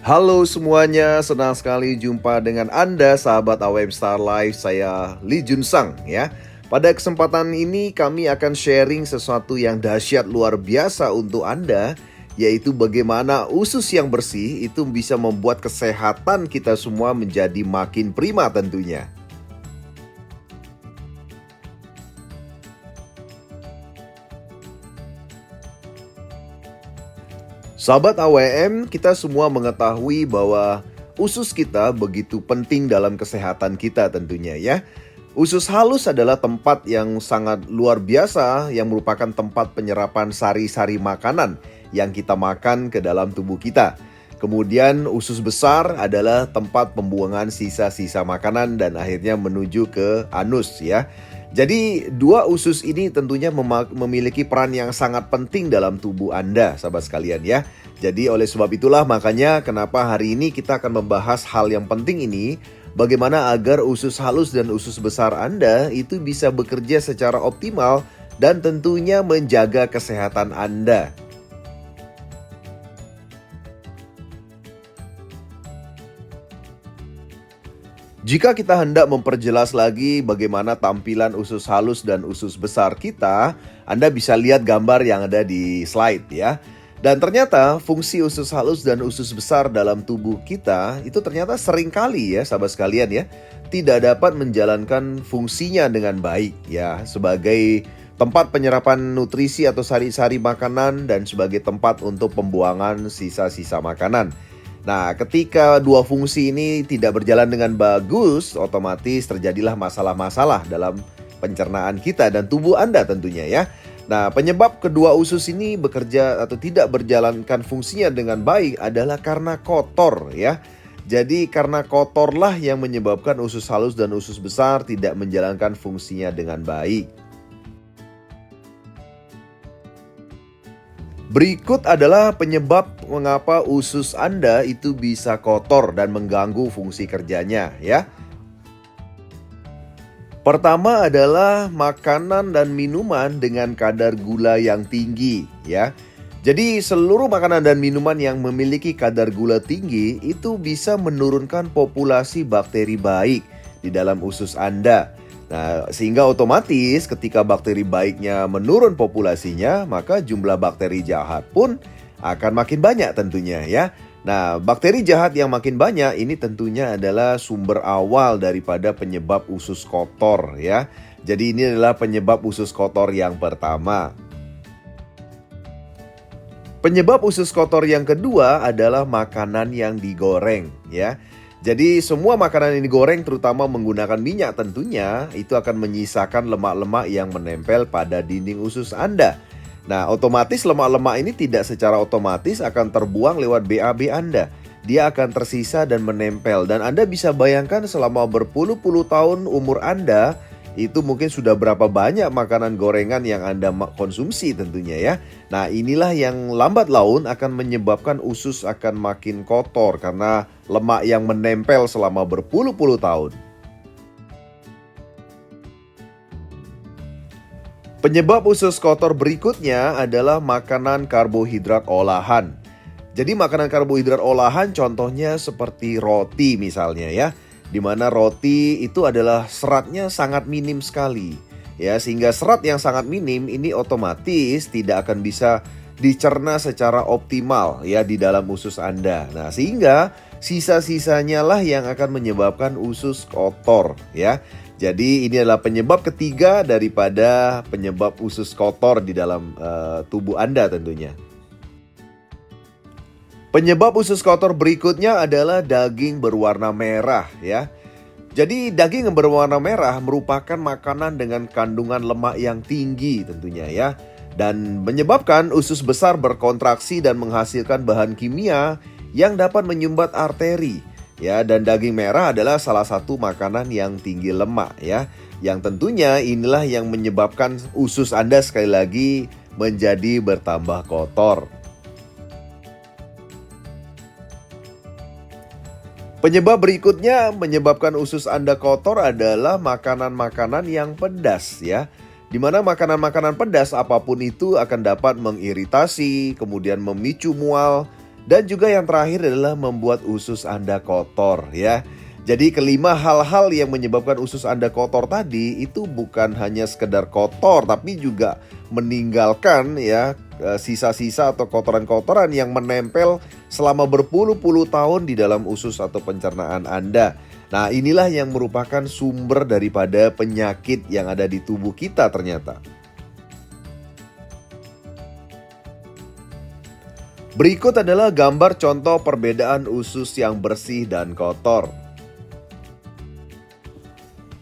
Halo semuanya, senang sekali jumpa dengan Anda sahabat AWM Star Life. Saya Lee Jun Sang ya. Pada kesempatan ini kami akan sharing sesuatu yang dahsyat luar biasa untuk Anda, yaitu bagaimana usus yang bersih itu bisa membuat kesehatan kita semua menjadi makin prima tentunya. Sahabat AWM, kita semua mengetahui bahwa usus kita begitu penting dalam kesehatan kita tentunya ya. Usus halus adalah tempat yang sangat luar biasa yang merupakan tempat penyerapan sari-sari makanan yang kita makan ke dalam tubuh kita. Kemudian usus besar adalah tempat pembuangan sisa-sisa makanan dan akhirnya menuju ke anus ya. Jadi dua usus ini tentunya memiliki peran yang sangat penting dalam tubuh Anda, sahabat sekalian ya. Jadi oleh sebab itulah makanya kenapa hari ini kita akan membahas hal yang penting ini, bagaimana agar usus halus dan usus besar Anda itu bisa bekerja secara optimal dan tentunya menjaga kesehatan Anda. Jika kita hendak memperjelas lagi bagaimana tampilan usus halus dan usus besar kita, Anda bisa lihat gambar yang ada di slide ya. Dan ternyata fungsi usus halus dan usus besar dalam tubuh kita itu ternyata seringkali ya sahabat sekalian ya, tidak dapat menjalankan fungsinya dengan baik ya, sebagai tempat penyerapan nutrisi atau sari-sari makanan dan sebagai tempat untuk pembuangan sisa-sisa makanan. Nah, ketika dua fungsi ini tidak berjalan dengan bagus, otomatis terjadilah masalah-masalah dalam pencernaan kita dan tubuh Anda tentunya ya. Nah, penyebab kedua usus ini bekerja atau tidak berjalankan fungsinya dengan baik adalah karena kotor ya. Jadi karena kotorlah yang menyebabkan usus halus dan usus besar tidak menjalankan fungsinya dengan baik. Berikut adalah penyebab mengapa usus Anda itu bisa kotor dan mengganggu fungsi kerjanya ya. Pertama adalah makanan dan minuman dengan kadar gula yang tinggi ya. Jadi seluruh makanan dan minuman yang memiliki kadar gula tinggi itu bisa menurunkan populasi bakteri baik di dalam usus Anda. Nah, sehingga otomatis ketika bakteri baiknya menurun populasinya, maka jumlah bakteri jahat pun akan makin banyak tentunya ya. Nah, bakteri jahat yang makin banyak ini tentunya adalah sumber awal daripada penyebab usus kotor ya. Jadi ini adalah penyebab usus kotor yang pertama. Penyebab usus kotor yang kedua adalah makanan yang digoreng ya. Jadi semua makanan yang digoreng terutama menggunakan minyak tentunya itu akan menyisakan lemak-lemak yang menempel pada dinding usus Anda. Nah, otomatis lemak-lemak ini tidak secara otomatis akan terbuang lewat BAB Anda. Dia akan tersisa dan menempel dan Anda bisa bayangkan selama berpuluh-puluh tahun umur Anda itu mungkin sudah berapa banyak makanan gorengan yang Anda konsumsi tentunya ya. Nah, inilah yang lambat laun akan menyebabkan usus akan makin kotor karena lemak yang menempel selama berpuluh-puluh tahun. Penyebab usus kotor berikutnya adalah makanan karbohidrat olahan. Jadi makanan karbohidrat olahan contohnya seperti roti misalnya ya. Di mana roti itu adalah seratnya sangat minim sekali ya, sehingga serat yang sangat minim ini otomatis tidak akan bisa dicerna secara optimal ya di dalam usus Anda. Nah, sehingga sisa-sisanya lah yang akan menyebabkan usus kotor ya. Jadi ini adalah penyebab ketiga daripada penyebab usus kotor di dalam tubuh Anda tentunya. Penyebab usus kotor berikutnya adalah daging berwarna merah ya. Jadi daging yang berwarna merah merupakan makanan dengan kandungan lemak yang tinggi tentunya ya. Dan menyebabkan usus besar berkontraksi dan menghasilkan bahan kimia yang dapat menyumbat arteri. Ya, dan daging merah adalah salah satu makanan yang tinggi lemak ya. Yang tentunya inilah yang menyebabkan usus Anda sekali lagi menjadi bertambah kotor. Penyebab berikutnya menyebabkan usus Anda kotor adalah makanan-makanan yang pedas ya. Di mana makanan-makanan pedas apapun itu akan dapat mengiritasi, kemudian memicu mual, Dan juga yang terakhir adalah membuat usus Anda kotor ya. Jadi kelima hal-hal yang menyebabkan usus Anda kotor tadi itu bukan hanya sekedar kotor, tapi juga meninggalkan ya sisa-sisa atau kotoran-kotoran yang menempel selama berpuluh-puluh tahun di dalam usus atau pencernaan Anda. Nah, inilah yang merupakan sumber daripada penyakit yang ada di tubuh kita ternyata. Berikut adalah gambar contoh perbedaan usus yang bersih dan kotor.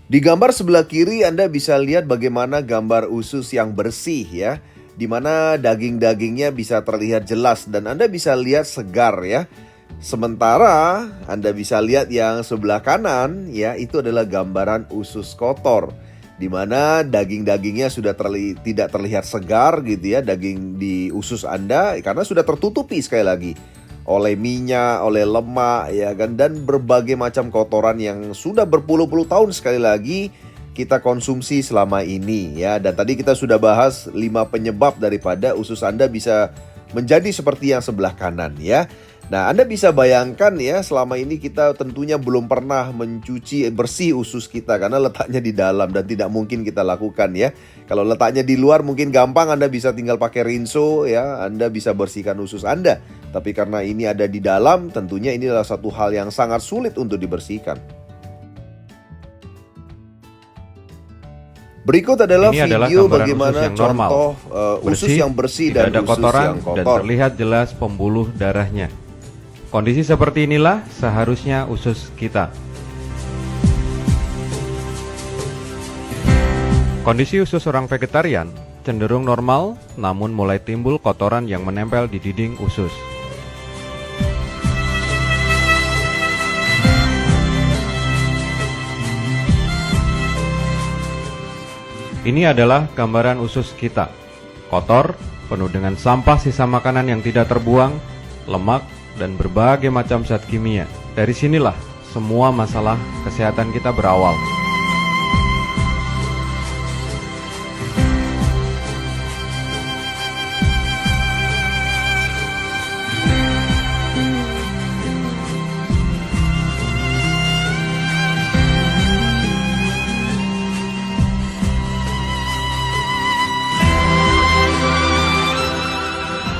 Di gambar sebelah kiri Anda bisa lihat bagaimana gambar usus yang bersih ya, di mana daging-dagingnya bisa terlihat jelas dan Anda bisa lihat segar ya. Sementara Anda bisa lihat yang sebelah kanan ya, itu adalah gambaran usus kotor, di mana daging-dagingnya sudah tidak terlihat segar gitu ya, daging di usus Anda karena sudah tertutupi sekali lagi oleh minyak, oleh lemak ya kan, dan berbagai macam kotoran yang sudah berpuluh-puluh tahun sekali lagi kita konsumsi selama ini ya. Dan tadi kita sudah bahas 5 penyebab daripada usus Anda bisa menjadi seperti yang sebelah kanan ya. Nah, Anda bisa bayangkan ya, selama ini kita tentunya belum pernah mencuci bersih usus kita karena letaknya di dalam dan tidak mungkin kita lakukan ya. Kalau letaknya di luar mungkin gampang, Anda bisa tinggal pakai rinso ya, Anda bisa bersihkan usus Anda. Tapi karena ini ada di dalam, tentunya ini adalah satu hal yang sangat sulit untuk dibersihkan. Berikut adalah video bagaimana contoh usus yang bersih dan usus yang kotor. Dan terlihat jelas pembuluh darahnya. Kondisi seperti inilah seharusnya usus kita. Kondisi usus orang vegetarian cenderung normal, namun mulai timbul kotoran yang menempel di dinding usus. Ini adalah gambaran usus kita. Kotor, penuh dengan sampah sisa makanan yang tidak terbuang, lemak, dan berbagai macam zat kimia. Dari sinilah semua masalah kesehatan kita berawal.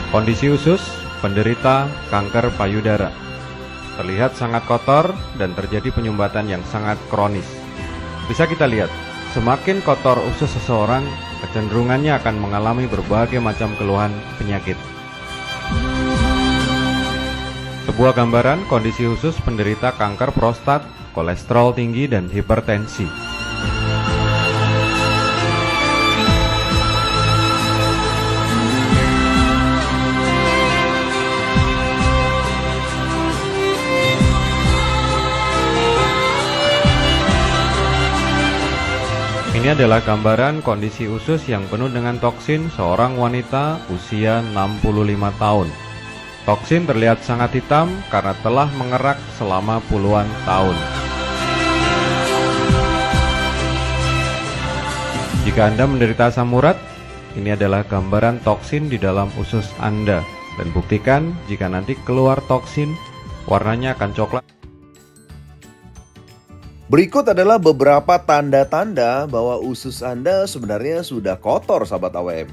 Kondisi usus penderita kanker payudara terlihat sangat kotor dan terjadi penyumbatan yang sangat kronis. Bisa kita lihat, semakin kotor usus seseorang, kecenderungannya akan mengalami berbagai macam keluhan penyakit. Sebuah gambaran kondisi usus penderita kanker prostat, kolesterol tinggi, dan hipertensi. Ini adalah gambaran kondisi usus yang penuh dengan toksin seorang wanita usia 65 tahun. Toksin terlihat sangat hitam karena telah mengerak selama puluhan tahun. Jika Anda menderita asam urat, ini adalah gambaran toksin di dalam usus Anda. Dan buktikan jika nanti keluar toksin, warnanya akan coklat. Berikut adalah beberapa tanda-tanda bahwa usus Anda sebenarnya sudah kotor, sahabat AWM.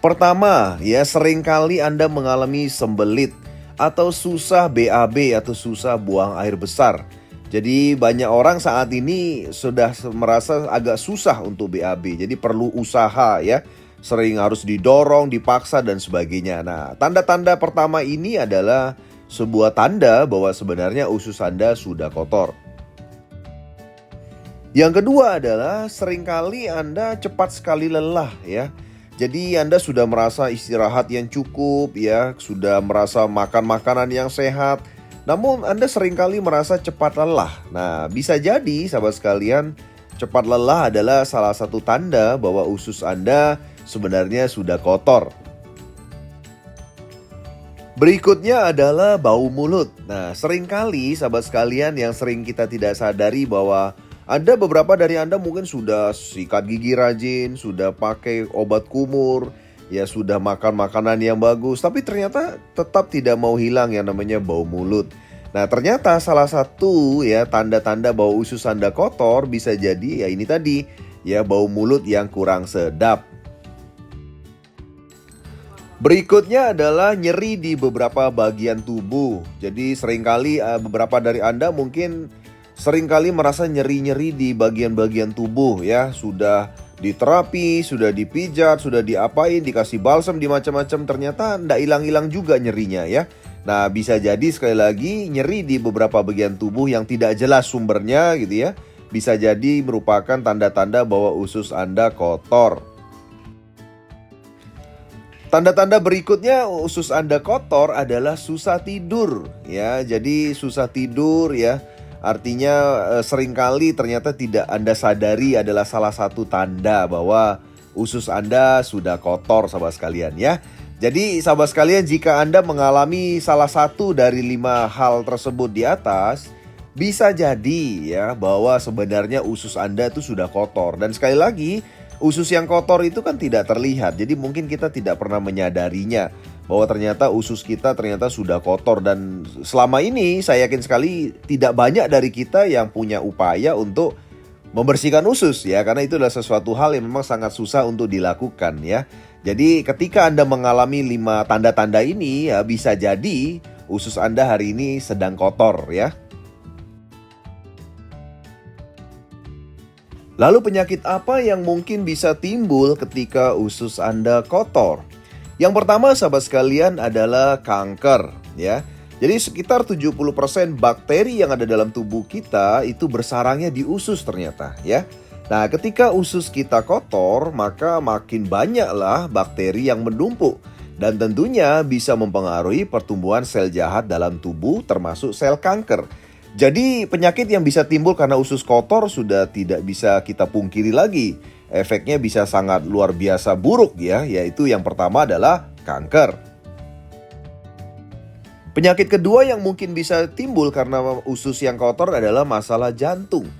Pertama, ya seringkali Anda mengalami sembelit atau susah BAB atau susah buang air besar. Jadi banyak orang saat ini sudah merasa agak susah untuk BAB, jadi perlu usaha ya. Sering harus didorong, dipaksa dan sebagainya. Nah, tanda-tanda pertama ini adalah sebuah tanda bahwa sebenarnya usus Anda sudah kotor. Yang kedua adalah seringkali Anda cepat sekali lelah ya. Jadi Anda sudah merasa istirahat yang cukup ya, sudah merasa makan makanan yang sehat, namun Anda seringkali merasa cepat lelah. Nah, bisa jadi sahabat sekalian, cepat lelah adalah salah satu tanda bahwa usus Anda sebenarnya sudah kotor. Berikutnya adalah bau mulut. Nah, seringkali sahabat sekalian yang sering kita tidak sadari bahwa ada beberapa dari Anda mungkin sudah sikat gigi rajin, sudah pakai obat kumur, ya sudah makan makanan yang bagus, tapi ternyata tetap tidak mau hilang yang namanya bau mulut. Nah, ternyata salah satu ya tanda-tanda bahwa usus Anda kotor bisa jadi ya ini tadi, ya bau mulut yang kurang sedap. Berikutnya adalah nyeri di beberapa bagian tubuh. Jadi seringkali beberapa dari Anda mungkin seringkali merasa nyeri-nyeri di bagian-bagian tubuh ya. Sudah diterapi, sudah dipijat, sudah diapain, dikasih balsam, di macam-macam, ternyata ndak hilang-hilang juga nyerinya ya. Nah, bisa jadi sekali lagi nyeri di beberapa bagian tubuh yang tidak jelas sumbernya gitu ya. Bisa jadi merupakan tanda-tanda bahwa usus Anda kotor. Tanda-tanda berikutnya usus Anda kotor adalah susah tidur ya. Jadi susah tidur ya. Artinya seringkali ternyata tidak Anda sadari adalah salah satu tanda bahwa usus Anda sudah kotor sahabat sekalian ya. Jadi sahabat sekalian, jika Anda mengalami salah satu dari 5 hal tersebut di atas, bisa jadi ya bahwa sebenarnya usus Anda itu sudah kotor. Dan sekali lagi, usus yang kotor itu kan tidak terlihat. Jadi mungkin kita tidak pernah menyadarinya bahwa ternyata usus kita ternyata sudah kotor. Dan selama ini saya yakin sekali tidak banyak dari kita yang punya upaya untuk membersihkan usus ya. Karena itu adalah sesuatu hal yang memang sangat susah untuk dilakukan ya. Jadi ketika Anda mengalami 5 tanda-tanda ini ya, bisa jadi usus Anda hari ini sedang kotor ya. Lalu penyakit apa yang mungkin bisa timbul ketika usus Anda kotor? Yang pertama sahabat sekalian adalah kanker ya. Jadi sekitar 70% bakteri yang ada dalam tubuh kita itu bersarangnya di usus ternyata ya. Nah, ketika usus kita kotor, maka makin banyaklah bakteri yang menumpuk dan tentunya bisa mempengaruhi pertumbuhan sel jahat dalam tubuh termasuk sel kanker. Jadi penyakit yang bisa timbul karena usus kotor sudah tidak bisa kita pungkiri lagi. Efeknya bisa sangat luar biasa buruk ya, yaitu yang pertama adalah kanker. Penyakit kedua yang mungkin bisa timbul karena usus yang kotor adalah masalah jantung.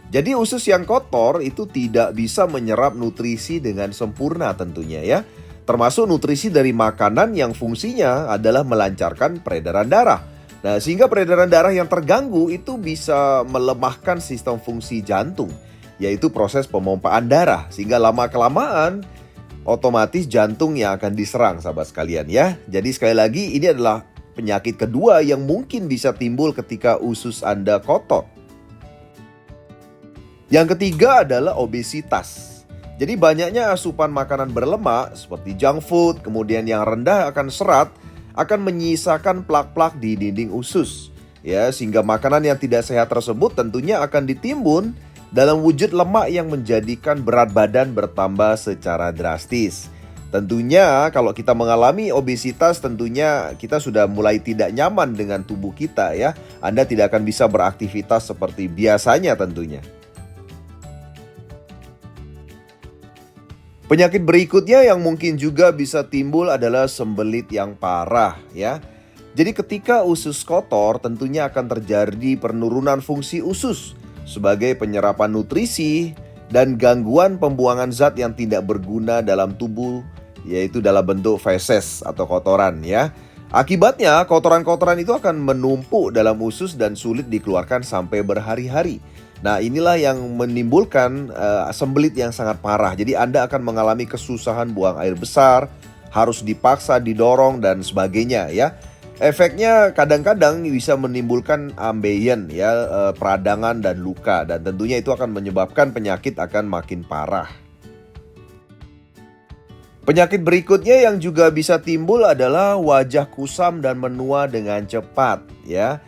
Jadi usus yang kotor itu tidak bisa menyerap nutrisi dengan sempurna tentunya ya. Termasuk nutrisi dari makanan yang fungsinya adalah melancarkan peredaran darah. Nah, sehingga peredaran darah yang terganggu itu bisa melemahkan sistem fungsi jantung, yaitu proses pemompaan darah. Sehingga lama-kelamaan otomatis jantung yang akan diserang sahabat sekalian ya. Jadi sekali lagi ini adalah penyakit kedua yang mungkin bisa timbul ketika usus Anda kotor. Yang ketiga adalah obesitas. Jadi banyaknya asupan makanan berlemak seperti junk food, kemudian yang rendah akan serat, akan menyisakan plak-plak di dinding usus. Ya, sehingga makanan yang tidak sehat tersebut tentunya akan ditimbun dalam wujud lemak yang menjadikan berat badan bertambah secara drastis. Tentunya kalau kita mengalami obesitas, tentunya kita sudah mulai tidak nyaman dengan tubuh kita ya. Anda tidak akan bisa beraktivitas seperti biasanya tentunya. Penyakit berikutnya yang mungkin juga bisa timbul adalah sembelit yang parah ya. Jadi ketika usus kotor tentunya akan terjadi penurunan fungsi usus sebagai penyerapan nutrisi dan gangguan pembuangan zat yang tidak berguna dalam tubuh, yaitu dalam bentuk feses atau kotoran ya. Akibatnya kotoran-kotoran itu akan menumpuk dalam usus dan sulit dikeluarkan sampai berhari-hari. Nah, inilah yang menimbulkan sembelit yang sangat parah. Jadi Anda akan mengalami kesusahan buang air besar, harus dipaksa didorong dan sebagainya ya. Efeknya kadang-kadang bisa menimbulkan ambeien ya, peradangan dan luka, dan tentunya itu akan menyebabkan penyakit akan makin parah. Penyakit berikutnya yang juga bisa timbul adalah wajah kusam dan menua dengan cepat ya.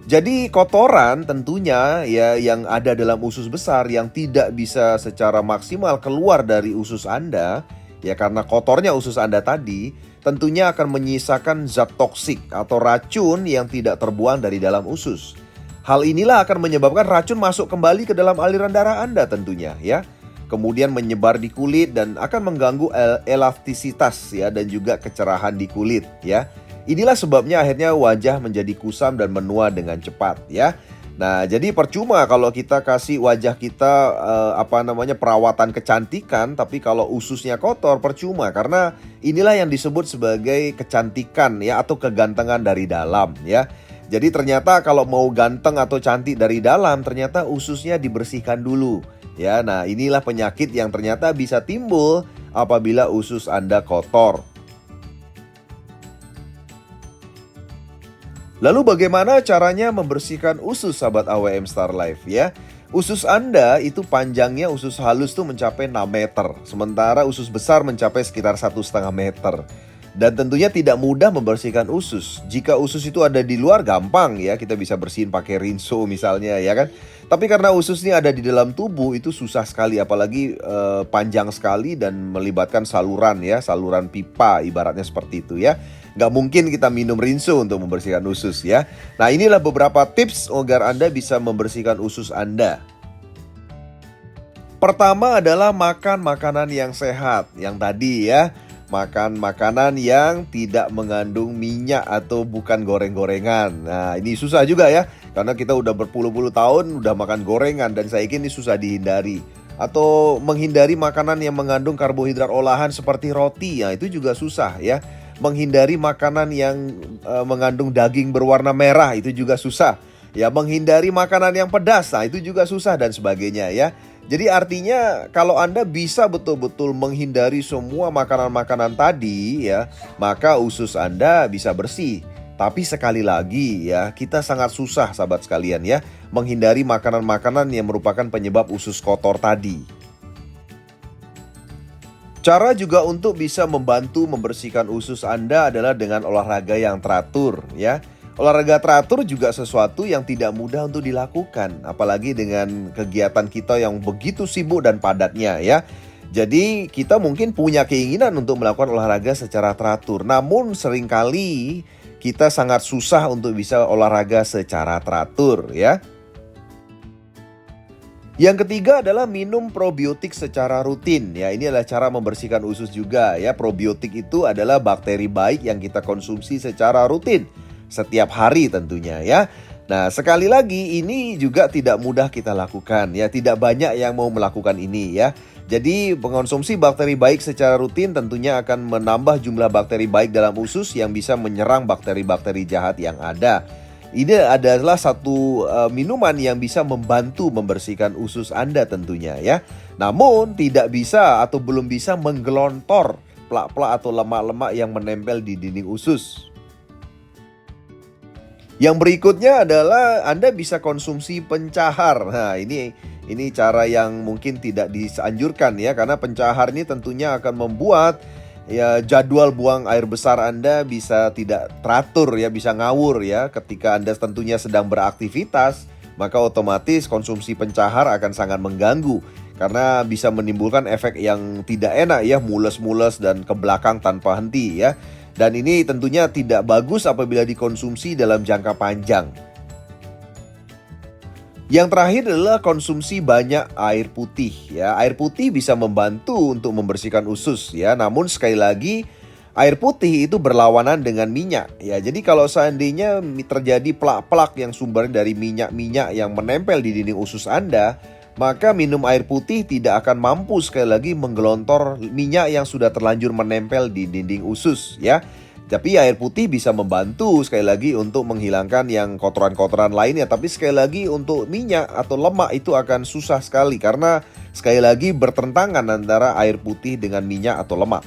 Jadi kotoran tentunya ya yang ada dalam usus besar yang tidak bisa secara maksimal keluar dari usus Anda ya, karena kotornya usus Anda tadi tentunya akan menyisakan zat toksik atau racun yang tidak terbuang dari dalam usus. Hal inilah akan menyebabkan racun masuk kembali ke dalam aliran darah Anda tentunya ya. Kemudian menyebar di kulit dan akan mengganggu elastisitas ya, dan juga kecerahan di kulit ya. Inilah sebabnya akhirnya wajah menjadi kusam dan menua dengan cepat ya. Nah, jadi percuma kalau kita kasih wajah kita perawatan kecantikan, tapi kalau ususnya kotor percuma, karena inilah yang disebut sebagai kecantikan ya, atau kegantengan dari dalam ya. Jadi ternyata kalau mau ganteng atau cantik dari dalam, ternyata ususnya dibersihkan dulu ya. Nah, inilah penyakit yang ternyata bisa timbul apabila usus Anda kotor. Lalu bagaimana caranya membersihkan usus sahabat AWM Star Life ya? Usus Anda itu panjangnya usus halus tuh mencapai 6 meter. Sementara usus besar mencapai sekitar 1,5 meter. Dan tentunya tidak mudah membersihkan usus. Jika usus itu ada di luar gampang ya, kita bisa bersihin pakai rinso misalnya ya kan. Tapi karena usus ini ada di dalam tubuh itu susah sekali, apalagi panjang sekali dan melibatkan saluran ya, saluran pipa ibaratnya seperti itu ya. Nggak mungkin kita minum rinso untuk membersihkan usus ya. Nah, inilah beberapa tips agar Anda bisa membersihkan usus Anda. Pertama adalah makan makanan yang sehat. Yang tadi ya, makan makanan yang tidak mengandung minyak atau bukan goreng-gorengan. Nah, ini susah juga ya, karena kita udah berpuluh-puluh tahun udah makan gorengan dan saya yakin ini susah dihindari. Atau menghindari makanan yang mengandung karbohidrat olahan seperti roti, ya itu juga susah ya. Menghindari makanan yang mengandung daging berwarna merah, itu juga susah. Ya, menghindari makanan yang pedas, nah itu juga susah dan sebagainya ya. Jadi artinya kalau Anda bisa betul-betul menghindari semua makanan-makanan tadi ya, maka usus Anda bisa bersih. Tapi sekali lagi ya, kita sangat susah sahabat sekalian ya, menghindari makanan-makanan yang merupakan penyebab usus kotor tadi. Cara juga untuk bisa membantu membersihkan usus Anda adalah dengan olahraga yang teratur ya. Olahraga teratur juga sesuatu yang tidak mudah untuk dilakukan, apalagi dengan kegiatan kita yang begitu sibuk dan padatnya ya. Jadi kita mungkin punya keinginan untuk melakukan olahraga secara teratur, namun seringkali kita sangat susah untuk bisa olahraga secara teratur ya. Yang ketiga adalah minum probiotik secara rutin. Ya, ini adalah cara membersihkan usus juga ya. Probiotik itu adalah bakteri baik yang kita konsumsi secara rutin setiap hari tentunya ya. Nah, sekali lagi ini juga tidak mudah kita lakukan ya. Tidak banyak yang mau melakukan ini ya. Jadi mengonsumsi bakteri baik secara rutin tentunya akan menambah jumlah bakteri baik dalam usus yang bisa menyerang bakteri-bakteri jahat yang ada. Ini adalah satu minuman yang bisa membantu membersihkan usus Anda tentunya ya. Namun tidak bisa atau belum bisa menggelontor plak-plak atau lemak-lemak yang menempel di dinding usus. Yang berikutnya adalah Anda bisa konsumsi pencahar. Nah, ini cara yang mungkin tidak dianjurkan ya, karena pencahar ini tentunya akan membuat ya jadwal buang air besar Anda bisa tidak teratur ya, bisa ngawur ya. Ketika Anda tentunya sedang beraktivitas, maka otomatis konsumsi pencahar akan sangat mengganggu karena bisa menimbulkan efek yang tidak enak ya, mules-mules dan ke belakang tanpa henti ya. Dan ini tentunya tidak bagus apabila dikonsumsi dalam jangka panjang. Yang terakhir adalah konsumsi banyak air putih ya. Air putih bisa membantu untuk membersihkan usus ya. Namun sekali lagi air putih itu berlawanan dengan minyak ya. Jadi kalau seandainya terjadi plak-plak yang sumbernya dari minyak-minyak yang menempel di dinding usus Anda, maka minum air putih tidak akan mampu sekali lagi menggelontor minyak yang sudah terlanjur menempel di dinding usus ya. Tapi air putih bisa membantu sekali lagi untuk menghilangkan yang kotoran-kotoran lainnya. Tapi sekali lagi untuk minyak atau lemak itu akan susah sekali karena sekali lagi bertentangan antara air putih dengan minyak atau lemak.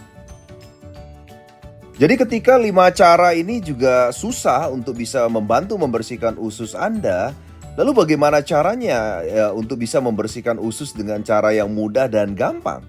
Jadi ketika 5 cara ini juga susah untuk bisa membantu membersihkan usus Anda, lalu bagaimana caranya ya, untuk bisa membersihkan usus dengan cara yang mudah dan gampang?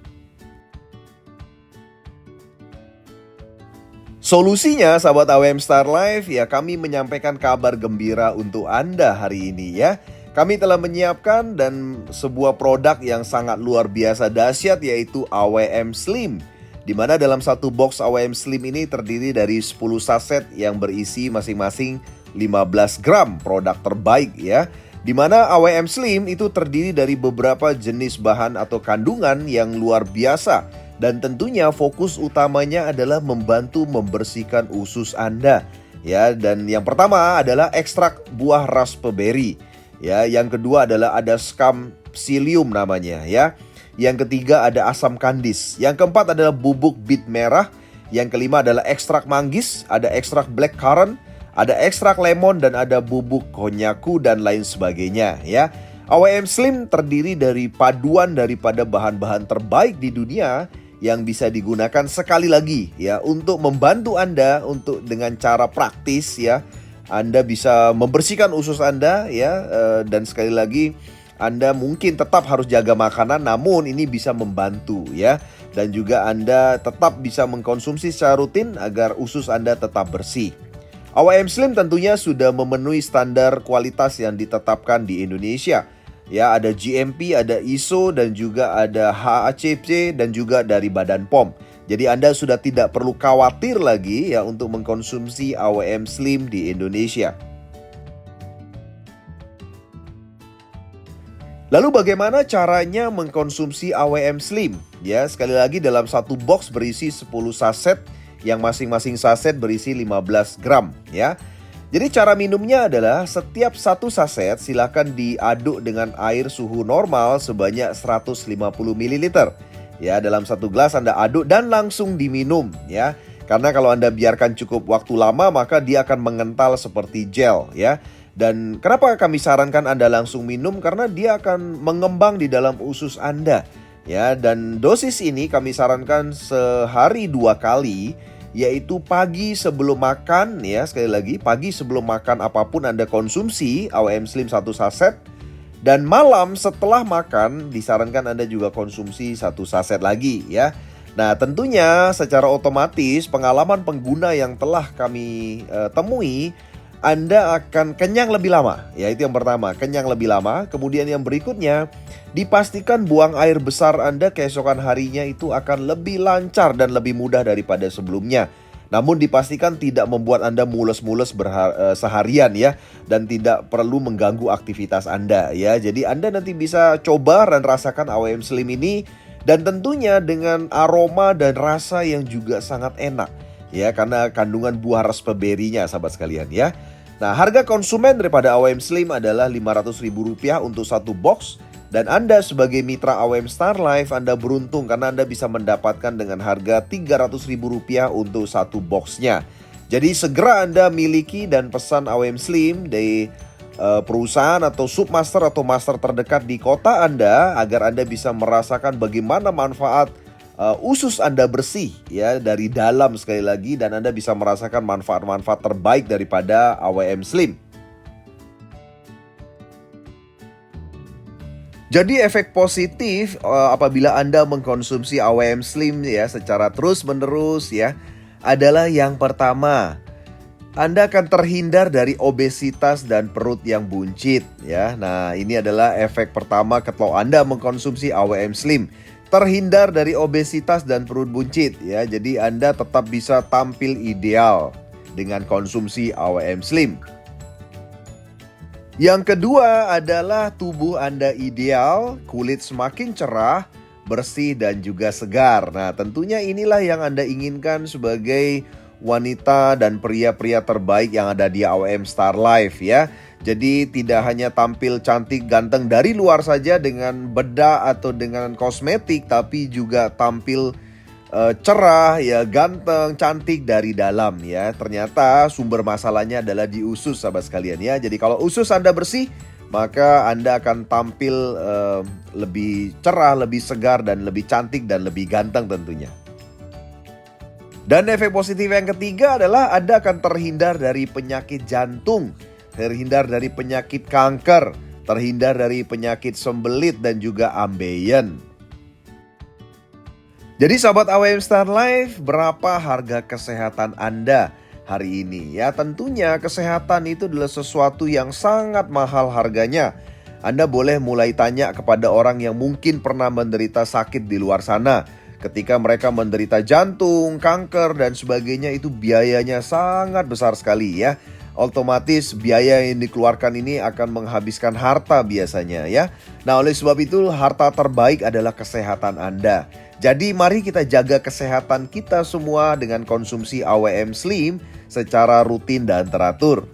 Solusinya sahabat AWM Star Life ya, kami menyampaikan kabar gembira untuk Anda hari ini ya. Kami telah menyiapkan dan sebuah produk yang sangat luar biasa dahsyat, yaitu AWM Slim. Di mana dalam satu box AWM Slim ini terdiri dari 10 saset yang berisi masing-masing 15 gram produk terbaik ya. Di mana AWM Slim itu terdiri dari beberapa jenis bahan atau kandungan yang luar biasa. Dan tentunya fokus utamanya adalah membantu membersihkan usus Anda. Ya, dan yang pertama adalah ekstrak buah raspberry. Ya, yang kedua adalah ada scum psyllium namanya ya. Yang ketiga ada asam kandis. Yang keempat adalah bubuk bit merah. Yang kelima adalah ekstrak manggis, ada ekstrak blackcurrant, ada ekstrak lemon dan ada bubuk konnyaku dan lain sebagainya ya. AWM Slim terdiri dari paduan daripada bahan-bahan terbaik di dunia yang bisa digunakan sekali lagi ya untuk membantu Anda untuk dengan cara praktis ya. Anda bisa membersihkan usus Anda ya, dan sekali lagi Anda mungkin tetap harus jaga makanan, namun ini bisa membantu ya. Dan juga Anda tetap bisa mengkonsumsi secara rutin agar usus Anda tetap bersih. AWM Slim tentunya sudah memenuhi standar kualitas yang ditetapkan di Indonesia. Ya, ada GMP, ada ISO dan juga ada HACCP dan juga dari Badan POM. Jadi Anda sudah tidak perlu khawatir lagi ya untuk mengkonsumsi AWM Slim di Indonesia. Lalu bagaimana caranya mengkonsumsi AWM Slim? Ya, sekali lagi dalam satu box berisi 10 saset yang masing-masing saset berisi 15 gram ya. Jadi cara minumnya adalah setiap satu saset silakan diaduk dengan air suhu normal sebanyak 150 ml. Ya, dalam satu gelas Anda aduk dan langsung diminum ya. Karena kalau Anda biarkan cukup waktu lama maka dia akan mengental seperti gel ya. Dan kenapa kami sarankan Anda langsung minum? Karena dia akan mengembang di dalam usus Anda ya. Dan dosis ini kami sarankan sehari 2 kali, yaitu pagi sebelum makan ya. Sekali lagi, pagi sebelum makan apapun Anda konsumsi AWM Slim 1 saset. Dan malam setelah makan disarankan Anda juga konsumsi 1 saset lagi ya. Nah, tentunya secara otomatis pengalaman pengguna yang telah kami temui, Anda akan kenyang lebih lama. Ya, itu yang pertama, kenyang lebih lama. Kemudian yang berikutnya, dipastikan buang air besar Anda keesokan harinya itu akan lebih lancar dan lebih mudah daripada sebelumnya. Namun dipastikan tidak membuat Anda mules-mules seharian ya, dan tidak perlu mengganggu aktivitas Anda ya. Jadi Anda nanti bisa coba dan rasakan AWM Slim ini, dan tentunya dengan aroma dan rasa yang juga sangat enak ya, karena kandungan buah raspberry-nya sahabat sekalian ya. Nah, harga konsumen daripada AWM Slim adalah Rp500.000 untuk satu box. Dan Anda sebagai mitra AWM Star Life, Anda beruntung karena Anda bisa mendapatkan dengan harga Rp300.000 untuk satu boxnya. Jadi segera Anda miliki dan pesan AWM Slim dari perusahaan atau submaster atau master terdekat di kota Anda, agar Anda bisa merasakan bagaimana manfaat usus Anda bersih ya dari dalam sekali lagi, dan Anda bisa merasakan manfaat-manfaat terbaik daripada AWM Slim. Jadi efek positif apabila Anda mengkonsumsi AWM Slim ya secara terus-menerus ya adalah yang pertama, Anda akan terhindar dari obesitas dan perut yang buncit ya. Nah, ini adalah efek pertama kalau Anda mengkonsumsi AWM Slim. Terhindar dari obesitas dan perut buncit ya. Jadi Anda tetap bisa tampil ideal dengan konsumsi AWM Slim. Yang kedua adalah tubuh Anda ideal, kulit semakin cerah, bersih dan juga segar. Nah, tentunya inilah yang Anda inginkan sebagai wanita dan pria-pria terbaik yang ada di AWM Star Life ya. Jadi tidak hanya tampil cantik ganteng dari luar saja dengan bedak atau dengan kosmetik, tapi juga tampil cerah ya, ganteng, cantik dari dalam ya. Ternyata sumber masalahnya adalah di usus sahabat sekalian ya. Jadi kalau usus Anda bersih, maka Anda akan tampil lebih cerah, lebih segar dan lebih cantik dan lebih ganteng tentunya. Dan efek positif yang ketiga adalah Anda akan terhindar dari penyakit jantung, terhindar dari penyakit kanker, terhindar dari penyakit sembelit dan juga ambeien. Jadi sahabat AWM Star Life, berapa harga kesehatan Anda hari ini? Ya, tentunya kesehatan itu adalah sesuatu yang sangat mahal harganya. Anda boleh mulai tanya kepada orang yang mungkin pernah menderita sakit di luar sana. Ketika mereka menderita jantung, kanker dan sebagainya, itu biayanya sangat besar sekali ya. Otomatis biaya yang dikeluarkan ini akan menghabiskan harta biasanya ya. Nah, oleh sebab itu harta terbaik adalah kesehatan Anda. Jadi mari kita jaga kesehatan kita semua dengan konsumsi AWM Slim secara rutin dan teratur.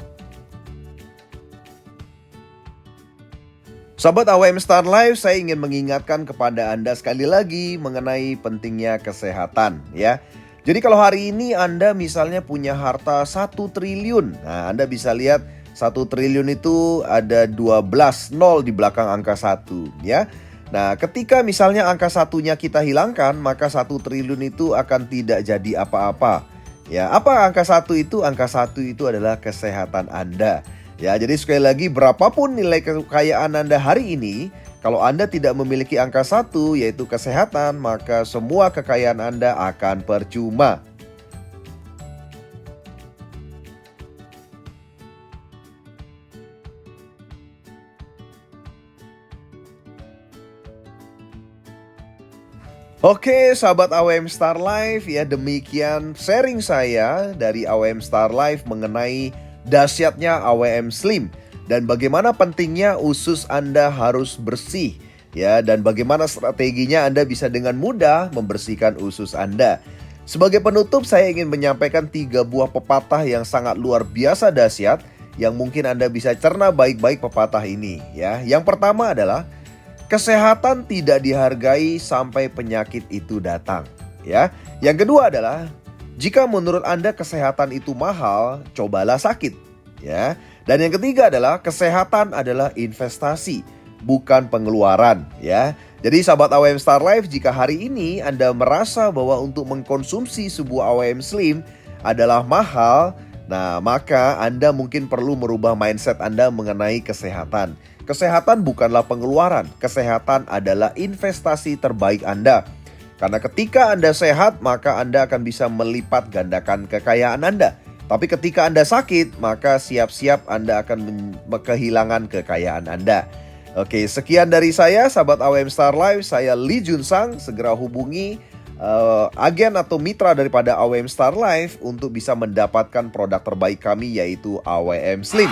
Sahabat AWM Star Life, saya ingin mengingatkan kepada Anda sekali lagi mengenai pentingnya kesehatan ya. Jadi kalau hari ini Anda misalnya punya harta 1 triliun, nah Anda bisa lihat 1 triliun itu ada 12 nol di belakang angka 1 ya. Nah ketika misalnya angka satunya kita hilangkan, maka 1 triliun itu akan tidak jadi apa-apa. Ya, apa angka 1 itu? Angka 1 itu adalah kesehatan Anda. Ya, jadi sekali lagi berapapun nilai kekayaan Anda hari ini, kalau Anda tidak memiliki angka 1 yaitu kesehatan, maka semua kekayaan Anda akan percuma. Oke, sahabat AWM Star Life, ya demikian sharing saya dari AWM Star Life mengenai dahsyatnya AWM Slim dan bagaimana pentingnya usus Anda harus bersih ya, dan bagaimana strateginya Anda bisa dengan mudah membersihkan usus Anda. Sebagai penutup, saya ingin menyampaikan 3 buah pepatah yang sangat luar biasa dahsyat yang mungkin Anda bisa cerna baik-baik pepatah ini ya. Yang pertama adalah kesehatan tidak dihargai sampai penyakit itu datang ya. Yang kedua adalah jika menurut Anda kesehatan itu mahal, cobalah sakit ya. Dan yang ketiga adalah kesehatan adalah investasi, bukan pengeluaran ya. Jadi sahabat AWM Star Life, jika hari ini Anda merasa bahwa untuk mengkonsumsi sebuah AWM Slim adalah mahal, nah maka Anda mungkin perlu merubah mindset Anda mengenai kesehatan. Kesehatan bukanlah pengeluaran, kesehatan adalah investasi terbaik Anda. Karena ketika Anda sehat, maka Anda akan bisa melipat gandakan kekayaan Anda. Tapi ketika Anda sakit, maka siap-siap Anda akan kehilangan kekayaan Anda. Oke, sekian dari saya, sahabat AWM Star Life. Saya Lee Jun Sang. Segera hubungi agen atau mitra daripada AWM Star Life untuk bisa mendapatkan produk terbaik kami, yaitu AWM Slim.